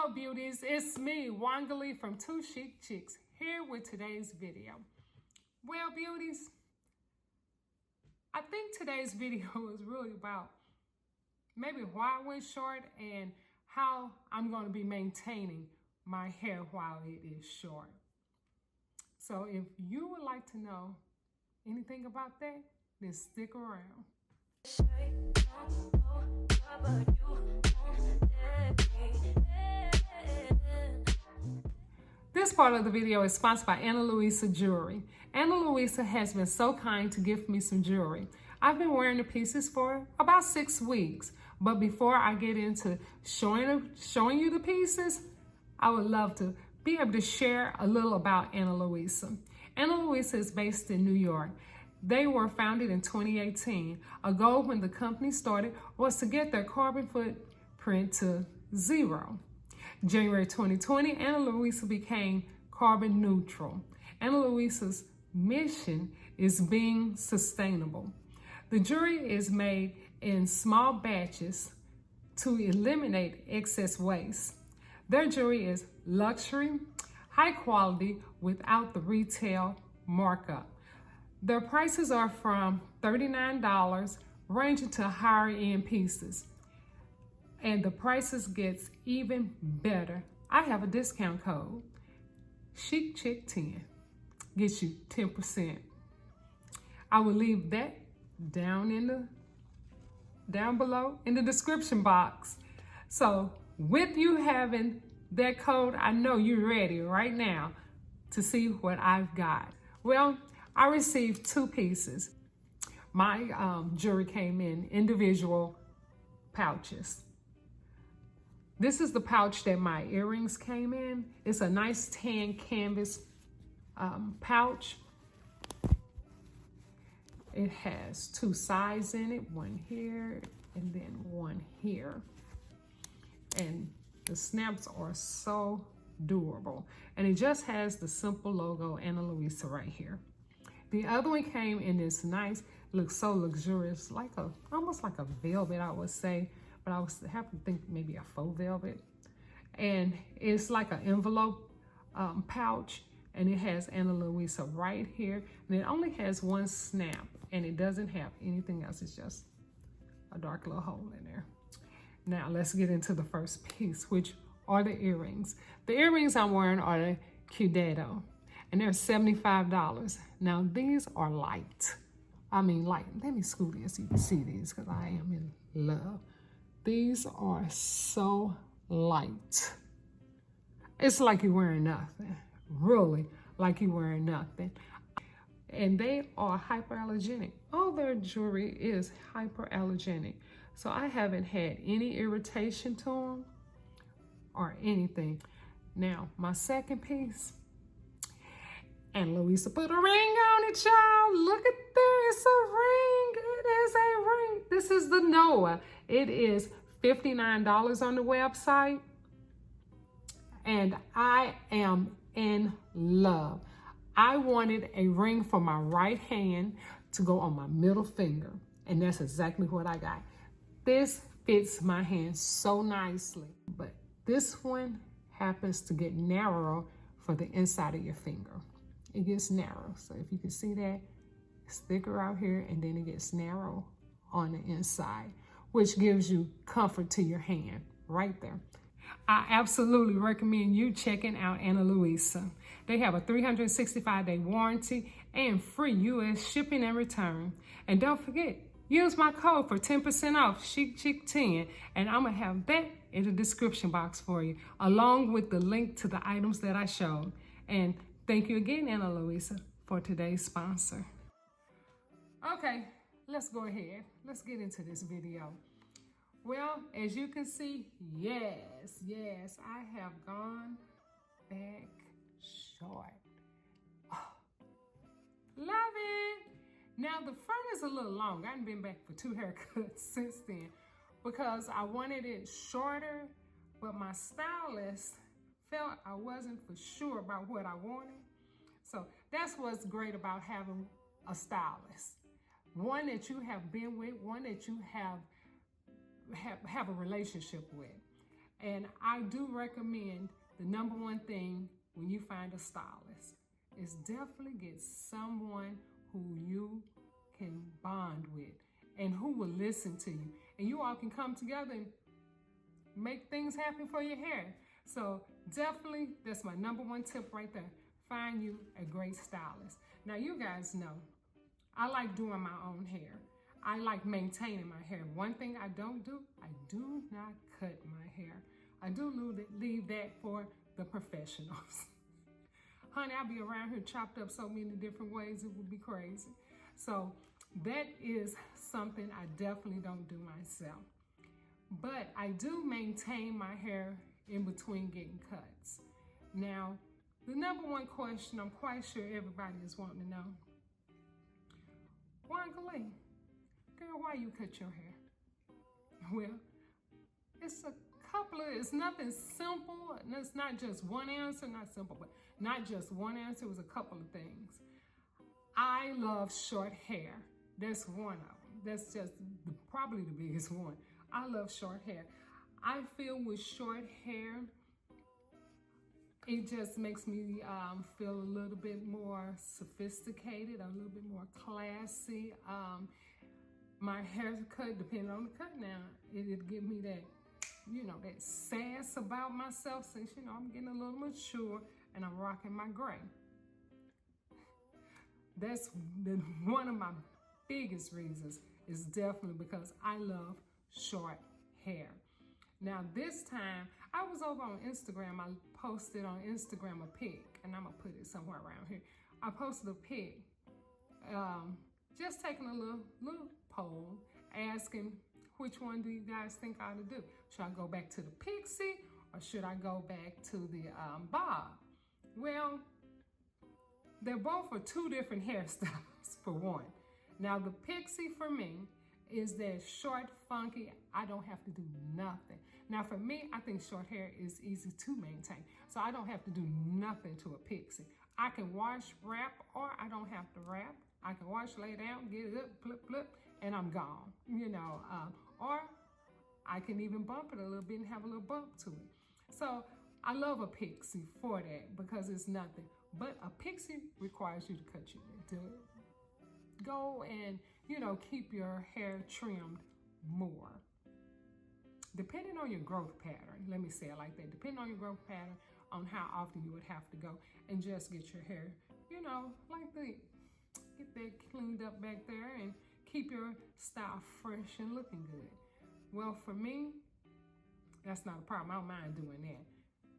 Hello beauties, it's me, Wangali from Two Chic Chicks, here with today's video. Well beauties, I think today's video is really about maybe why I went short and how I'm going to be maintaining my hair while it is short. So if you would like to know anything about that, then stick around. This part of the video is sponsored by Ana Luisa Jewelry. Ana Luisa has been so kind to gift me some jewelry. I've been wearing the pieces for about 6 weeks, but before I get into showing you the pieces, I would love to be able to share a little about Ana Luisa. Ana Luisa is based in New York. They were founded in 2018. A goal when the company started was to get their carbon footprint to 0. January 2020, Ana Luisa became carbon neutral. Ana Luisa's mission is being sustainable. The jewelry is made in small batches to eliminate excess waste. Their jewelry is luxury, high quality without the retail markup. Their prices are from $39 ranging to higher end pieces. And the prices gets even better. I have a discount code, ChicChick10, gets you 10%. I will leave that down below in the description box. So with you having that code, I know you're ready right now to see what I've got. Well, I received 2 pieces. My jewelry came in individual pouches. This is the pouch that my earrings came in. It's a nice tan canvas pouch. It has 2 sides in it, one here and then one here. And the snaps are so durable. And it just has the simple logo Ana Luisa right here. The other one came in this nice, looks so luxurious, like almost like a velvet, I would say. But I was have to think maybe a faux velvet. And it's like an envelope pouch, and it has Ana Luisa right here. And it only has 1 snap, and it doesn't have anything else. It's just a dark little hole in there. Now let's get into the first piece, which are the earrings. The earrings I'm wearing are the Cuidado, and they're $75. Now these are light. I mean light. Let me scoot in so you can see these because I am in love. These are so light. It's like you're wearing nothing. Really, like you're wearing nothing. And they are hypoallergenic. All their jewelry is hypoallergenic. So I haven't had any irritation to them or anything. Now, my second piece, and Luisa put a ring on it, y'all. Look at this, it's a ring. It is a ring. This is the Noah. It is $59 on the website. And I am in love. I wanted a ring for my right hand to go on my middle finger. And that's exactly what I got. This fits my hand so nicely. But this one happens to get narrow for the inside of your finger. It gets narrow. So if you can see that, it's thicker out here and then it gets narrow on the inside, which gives you comfort to your hand right there. I absolutely recommend you checking out Ana Luisa. They have a 365-day warranty and free US shipping and return. And don't forget, use my code for 10% off, ChicChick10, and I'm gonna have that in the description box for you, along with the link to the items that I showed. And thank you again, Ana Luisa, for today's sponsor. Okay, let's go ahead. Let's get into this video. Well, as you can see, yes, I have gone back short. Oh, love it. Now the front is a little long. I haven't been back for 2 haircuts since then because I wanted it shorter, but my stylist felt I wasn't for sure about what I wanted. So that's what's great about having a stylist. One that you have been with, one that you have a relationship with. And I do recommend the number one thing when you find a stylist is definitely get someone who you can bond with and who will listen to you. And you all can come together and make things happen for your hair. So definitely, that's my number one tip right there. Find you a great stylist. Now you guys know, I like doing my own hair. I like maintaining my hair. One thing I don't do, I do not cut my hair. I do leave that for the professionals. Honey, I'll be around here chopped up so many different ways, it would be crazy. So that is something I definitely don't do myself. But I do maintain my hair in between getting cuts. Now, the number one question I'm quite sure everybody is wanting to know, Wangale, girl, why you cut your hair? Well, it's nothing simple, and it's not just one answer, not simple, but not just one answer, it was a couple of things. I love short hair. That's one of them. That's just probably the biggest one. I love short hair. I feel with short hair, it just makes me feel a little bit more sophisticated, a little bit more classy. My haircut, depending on the cut now, it'd give me that, that sass about myself since, I'm getting a little mature and I'm rocking my gray. That's one of my biggest reasons is definitely because I love short hair. Now this time, I was over on Instagram. I posted on Instagram a pic, and I'm gonna put it somewhere around here. I posted a pic, just taking a little poll, asking which one do you guys think I ought to do? Should I go back to the pixie or should I go back to the bob? Well, they're both for two different hairstyles for one. Now the pixie for me is that short, funky, I don't have to do nothing. Now for me, I think short hair is easy to maintain. So I don't have to do nothing to a pixie. I can wash, wrap, or I don't have to wrap. I can wash, lay down, get it up, flip, flip, and I'm gone, or I can even bump it a little bit and have a little bump to it. So I love a pixie for that because it's nothing. But a pixie requires you to cut your hair, to go and, keep your hair trimmed more. Depending on your growth pattern, let me say it like that, depending on your growth pattern, on how often you would have to go and just get your hair, get that cleaned up back there and keep your style fresh and looking good. Well, for me, that's not a problem. I don't mind doing that.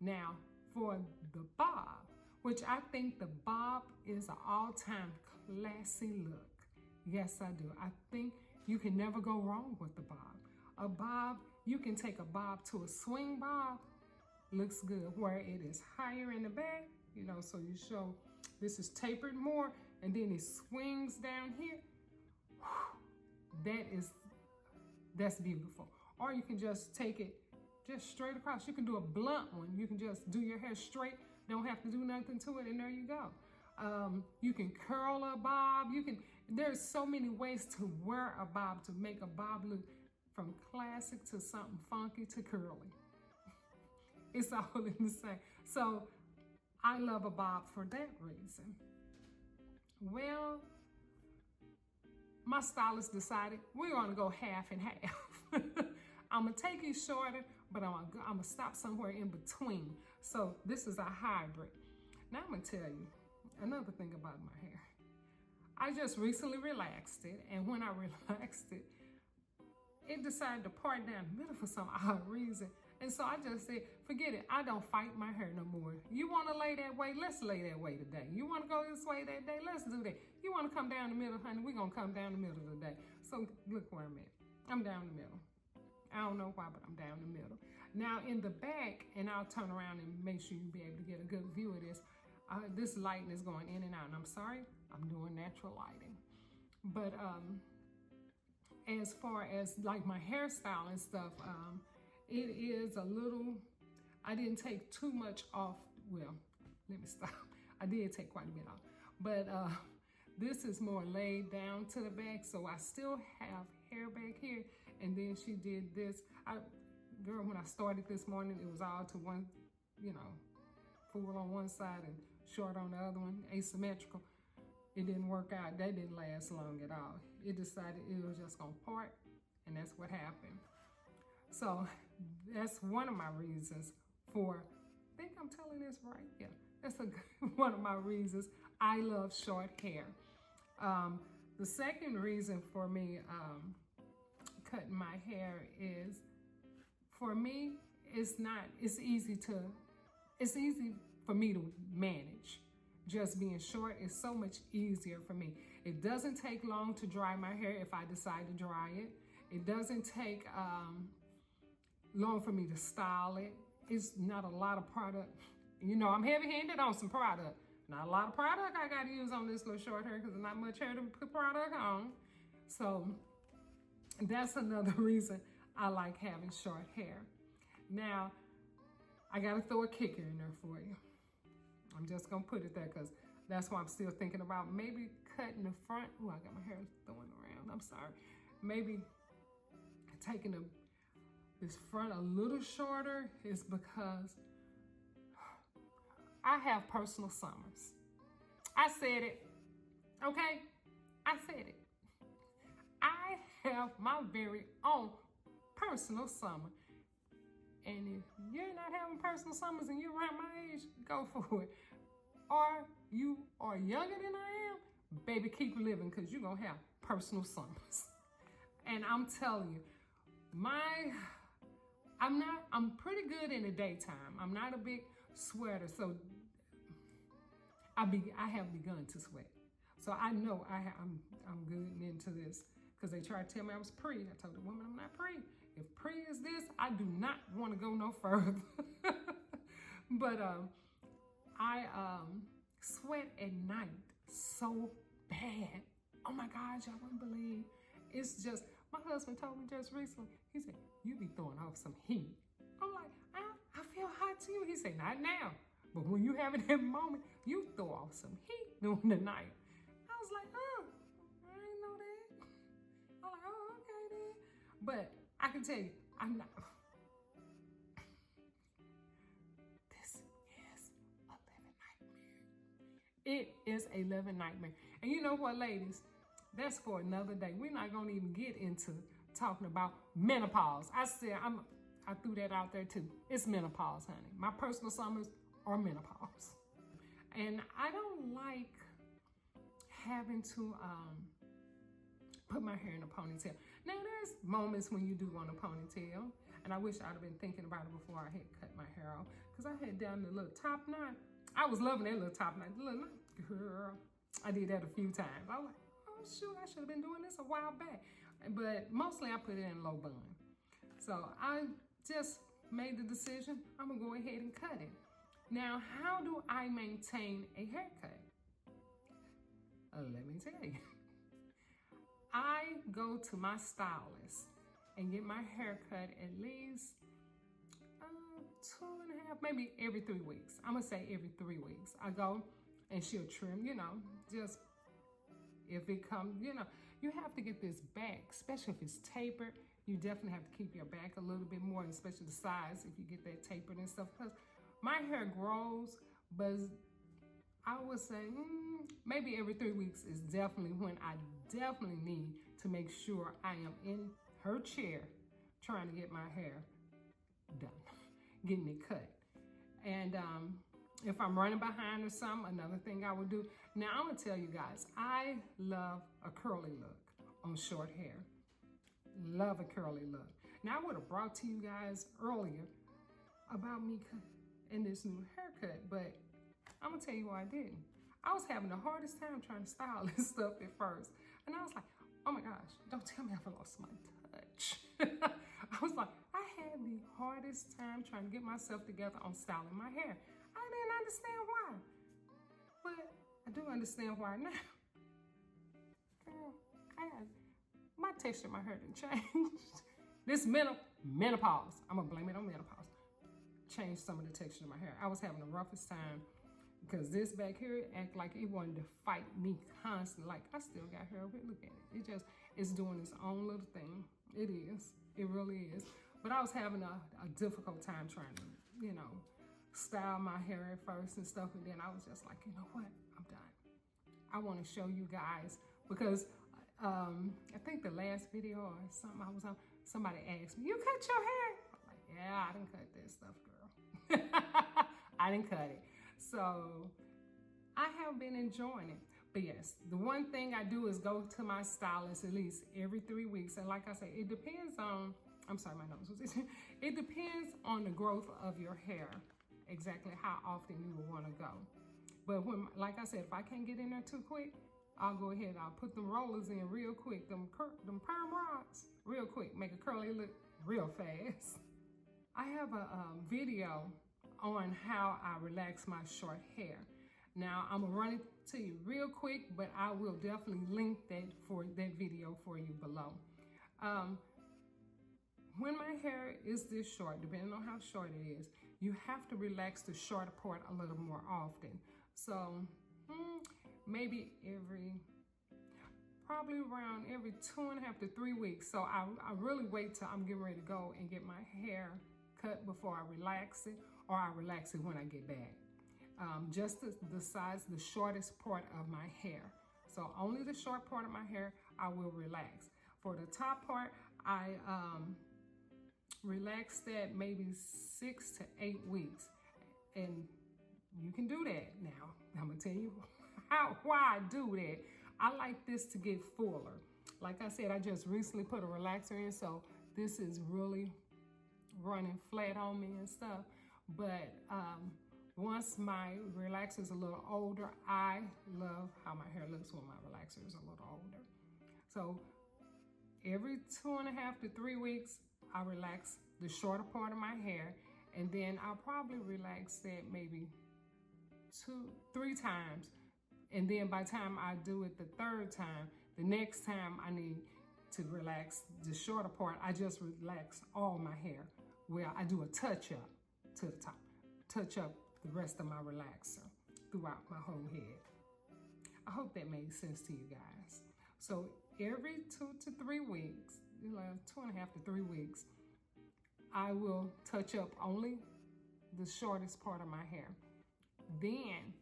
Now, for the bob, which I think the bob is an all-time classy look. Yes, I do. I think you can never go wrong with the bob. A bob, you can take a bob to a swing bob, looks good, where it is higher in the back, so you show this is tapered more, and then it swings down here. That's beautiful. Or you can just take it just straight across. You can do a blunt one. You can just do your hair straight, don't have to do nothing to it, and there you go. You can curl a bob. There's so many ways to wear a bob to make a bob look from classic to something funky to curly. It's all in the same. So I love a bob for that reason. Well, my stylist decided we're gonna go half and half. I'm gonna take it shorter, but I'm gonna stop somewhere in between. So this is a hybrid. Now I'm gonna tell you another thing about my hair. I just recently relaxed it, and when I relaxed it, it decided to part down the middle for some odd reason. And so I just said, forget it. I don't fight my hair no more. You want to lay that way? Let's lay that way today. You want to go this way that day? Let's do that. You want to come down the middle, honey? We're going to come down the middle today. So look where I'm at. I'm down the middle. I don't know why, but I'm down the middle. Now in the back, and I'll turn around and make sure you'll be able to get a good view of this. This lighting is going in and out, and I'm sorry, I'm doing natural lighting. But as far as like my hairstyle and stuff, it is a little, I didn't take too much off. Well, let me stop. I did take quite a bit off, but this is more laid down to the back, so I still have hair back here. And then she did this. girl, when I started this morning, it was all to one, you know, full on one side and short on the other one, asymmetrical. It didn't work out. That didn't last long at all. It decided it was just gonna part, and that's what happened. So that's one of my reasons for, I think I'm telling this right, yeah. That's one of my reasons I love short hair. The second reason for me cutting my hair is, for me, it's easy for me to manage. Just being short is so much easier for me. It doesn't take long to dry my hair if I decide to dry it. It doesn't take long for me to style it. It's not a lot of product. You know, I'm heavy-handed on some product. Not a lot of product I got to use on this little short hair because there's not much hair to put product on. So that's another reason I like having short hair. Now, I got to throw a kicker in there for you. I'm just going to put it there because that's why I'm still thinking about maybe cutting the front. Oh, I got my hair throwing around. I'm sorry. Maybe taking this front a little shorter is because I have personal summers. I said it, okay? I said it. I have my very own personal summer. And if you're not having personal summers and you're around my age, go for it. Or you are younger than I am, baby, keep living because you're going to have personal summers. And I'm telling you, I'm pretty good in the daytime. I'm not a big sweater, so I have begun to sweat. So I know I'm good into this because they tried to tell me I was pre. I told the woman I'm not pre. If pre is this, I do not want to go no further. But I sweat at night so bad. Oh my God, y'all wouldn't believe. It's just, my husband told me just recently, he said, you be throwing off some heat. I'm like, I feel hot too. He said, not now. But when you having that moment, you throw off some heat during the night. I was like, oh, I didn't know that. I'm like, oh, okay then. But I can tell you, I'm not. This is a living nightmare. It is a living nightmare. And you know what, ladies? That's for another day. We're not going to even get into talking about menopause. I threw that out there too. It's menopause, honey. My personal summers are menopause. And I don't like having to put my hair in a ponytail. Now, there's moments when you do want a ponytail, and I wish I'd have been thinking about it before I had cut my hair off, because I had done the little top knot. I was loving that little top knot. Girl, I did that a few times. I was like, oh shoot, I should have been doing this a while back. But mostly I put it in low bun. So I just made the decision, I'm gonna go ahead and cut it. Now, how do I maintain a haircut? Let me tell you. I go to my stylist and get my hair cut at least 2.5, maybe every 3 weeks. I'm gonna say every 3 weeks. I go and she'll trim, you know, just if it comes, you know, you have to get this back, especially if it's tapered. You definitely have to keep your back a little bit more, especially the size if you get that tapered and stuff. Because my hair grows, but I would say maybe every 3 weeks is definitely when I definitely need to make sure I am in her chair trying to get my hair done, getting it cut. And if I'm running behind or something, another thing I would do. Now, I'm going to tell you guys, I love a curly look on short hair. Love a curly look. Now, I would have brought to you guys earlier about me in this new haircut, but I'm going to tell you why I didn't. I was having the hardest time trying to style this stuff at first. And I was like, oh my gosh, don't tell me I've lost my touch. I was like, I had the hardest time trying to get myself together on styling my hair. I didn't understand why. But I do understand why now. Girl, my texture of my hair didn't change. This menopause, I'm going to blame it on menopause, changed some of the texture of my hair. I was having the roughest time because this back here act like it wanted to fight me constantly. Like, I still got hair over it. Look at it. It's doing its own little thing. It is. It really is. But I was having a difficult time trying to, you know, style my hair at first and stuff. And then I was just like, you know what? I'm done. I want to show you guys because I think the last video or something I was on, somebody asked me, you cut your hair? I'm like, yeah, I didn't cut this stuff, girl. I didn't cut it. So I have been enjoying it. But yes, the one thing I do is go to my stylist at least every 3 weeks. And like I said, it depends on, I'm sorry, my nose was itching. It depends on the growth of your hair, exactly how often you will want to go. But when, like I said, if I can't get in there too quick, I'll go ahead, I'll put them rollers in real quick, them perm rods, real quick, make a curly look real fast. I have a video on how I relax my short hair. Now, I'm gonna run it to you real quick, but I will definitely link that video for you below. When my hair is this short, depending on how short it is, you have to relax the shorter part a little more often. So maybe probably around every 2.5 to 3 weeks. So I really wait till I'm getting ready to go and get my hair cut before I relax it, or I relax it when I get back. Just the size, the shortest part of my hair. So only the short part of my hair I will relax. For the top part, I relax that maybe 6 to 8 weeks. And you can do that. Now, I'm gonna tell you why I do that. I like this to get fuller. Like I said, I just recently put a relaxer in, so this is really running flat on me and stuff. But once my relaxer is a little older, I love how my hair looks when my relaxer is a little older. So every 2.5 to 3 weeks, I relax the shorter part of my hair, and then I'll probably relax that maybe 2-3 times. And then by the time I do it the third time, the next time I need to relax the shorter part, I just relax all my hair. Where I do a touch up to the top, touch up the rest of my relaxer throughout my whole head. I hope that made sense to you guys. So every 2 to 3 weeks, 2.5 to 3 weeks, I will touch up only the shortest part of my hair. Then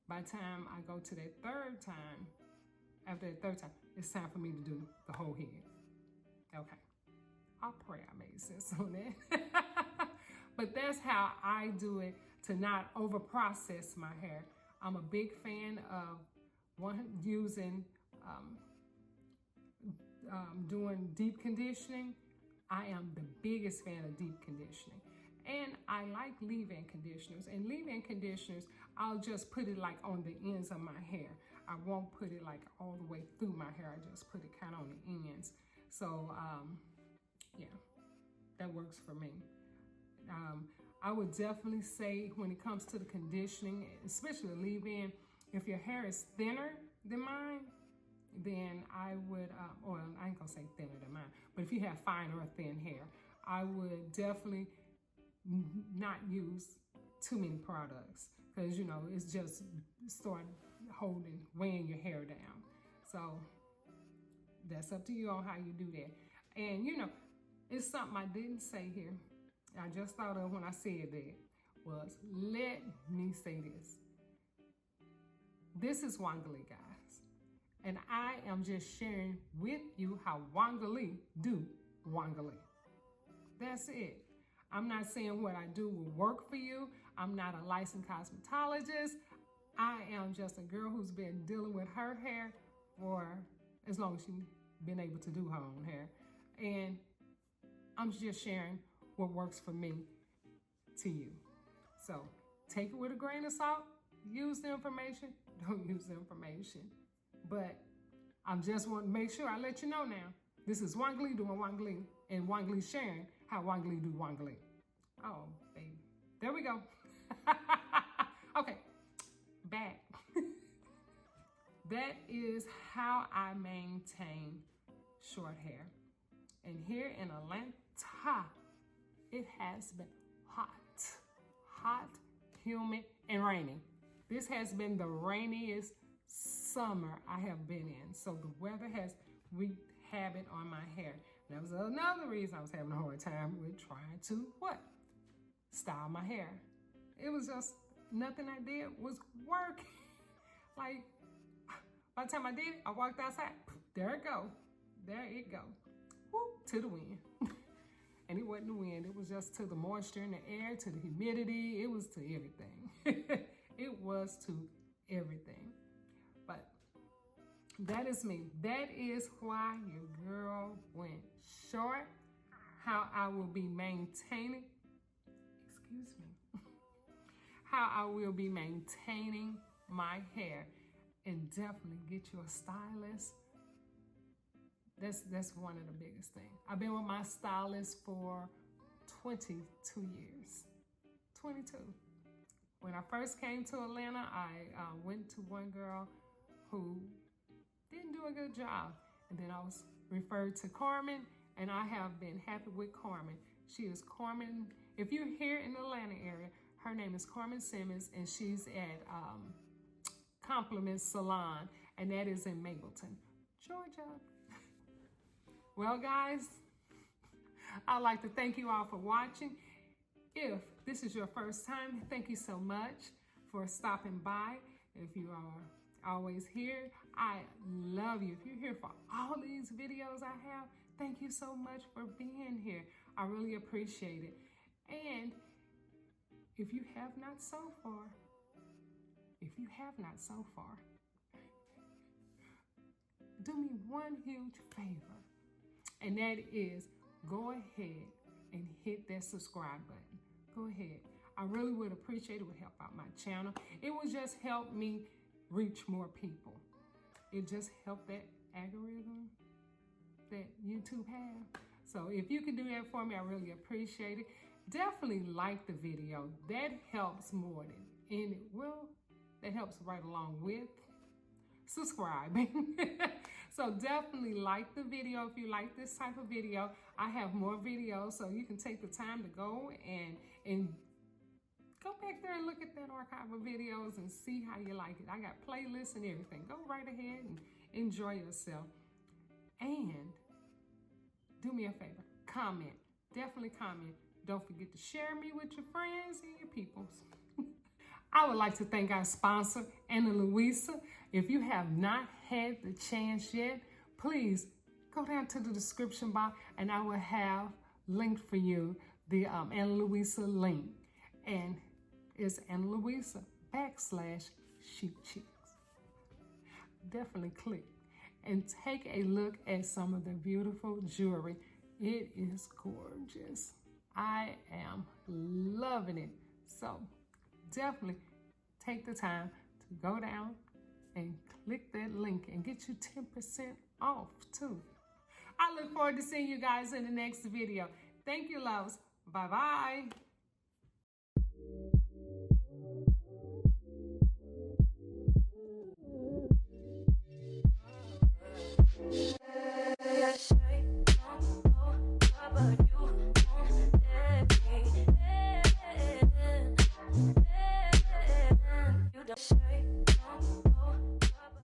by the time I go to that third time, after that third time, it's time for me to do the whole head. Okay. I pray I made sense on that. But that's how I do it to not over process my hair. I'm a big fan of using, doing deep conditioning. I am the biggest fan of deep conditioning. And I like leave-in conditioners. And leave-in conditioners, I'll just put it like on the ends of my hair. I won't put it like all the way through my hair. I just put it kind of on the ends. So, yeah, that works for me. I would definitely say when it comes to the conditioning, especially leave-in, if your hair is thinner than mine, then I would, or I ain't gonna say thinner than mine, but if you have fine or thin hair, I would definitely not use too many products, because you know it's just start weighing your hair down. So that's up to you on how you do that. And you know, it's something I didn't say here. I just thought of when I said that was, let me say this. This is Wangali, guys. And I am just sharing with you how Wangali do Wangali. That's it. I'm not saying what I do will work for you. I'm not a licensed cosmetologist. I am just a girl who's been dealing with her hair for as long as she's been able to do her own hair. And I'm just sharing what works for me to you. So take it with a grain of salt. Use the information. Don't use the information. But I just want to make sure I let you know now. This is Wangali doing Wangali, and Wangali sharing how Wangali do Wangali. Oh, baby. There we go. Okay, back. That is how I maintain short hair. And here in Atlanta, it has been hot, humid, and rainy. This has been the rainiest summer I have been in. So the weather has wreaked havoc on my hair. That was another reason I was having a hard time with trying to what? Style my hair. It was just nothing I did was working. Like, by the time I did it, I walked outside. There it go. There it go. Whoop, to the wind. And it wasn't the wind. It was just to the moisture in the air, to the humidity. It was to everything. It was to everything. But that is me. That is why your girl went short. How I will be maintaining, excuse me, how I will be maintaining my hair. And definitely get you a stylist. That's one of the biggest things. I've been with my stylist for 22 years. 22. When I first came to Atlanta, I went to one girl who didn't do a good job. And then I was referred to Carmen, and I have been happy with Carmen. She is Carmen. If you're here in the Atlanta area, her name is Carmen Simmons, and she's at Compliment Salon, and that is in Mableton, Georgia. Well, guys, I'd like to thank you all for watching. If this is your first time, thank you so much for stopping by. If you are always here, I love you. If you're here for all these videos I have, thank you so much for being here. I really appreciate it. And if you have not so far, do me one huge favor, and that is go ahead and hit that subscribe button. Go ahead. I really would appreciate it. It would help out my channel. It would just help me reach more people. It just helped that algorithm that YouTube have. So if you can do that for me, I really appreciate it. Definitely like the video. That helps more than any, well, that helps right along with subscribing. So definitely like the video if you like this type of video. I have more videos, so you can take the time to go and go back there and look at that archive of videos and see how you like it. I got playlists and everything. Go right ahead and enjoy yourself. And do me a favor, comment. Definitely comment. Don't forget to share me with your friends and your peoples. I would like to thank our sponsor, Ana Luisa. If you have not had the chance yet, please go down to the description box and I will have linked for you the Ana Luisa link. And it's Ana Luisa /Chic Chicks. Definitely click and take a look at some of the beautiful jewelry. It is gorgeous. I am loving it. So definitely take the time to go down and click that link and get you 10% off too. I look forward to seeing you guys in the next video. Thank you, loves. Bye-bye.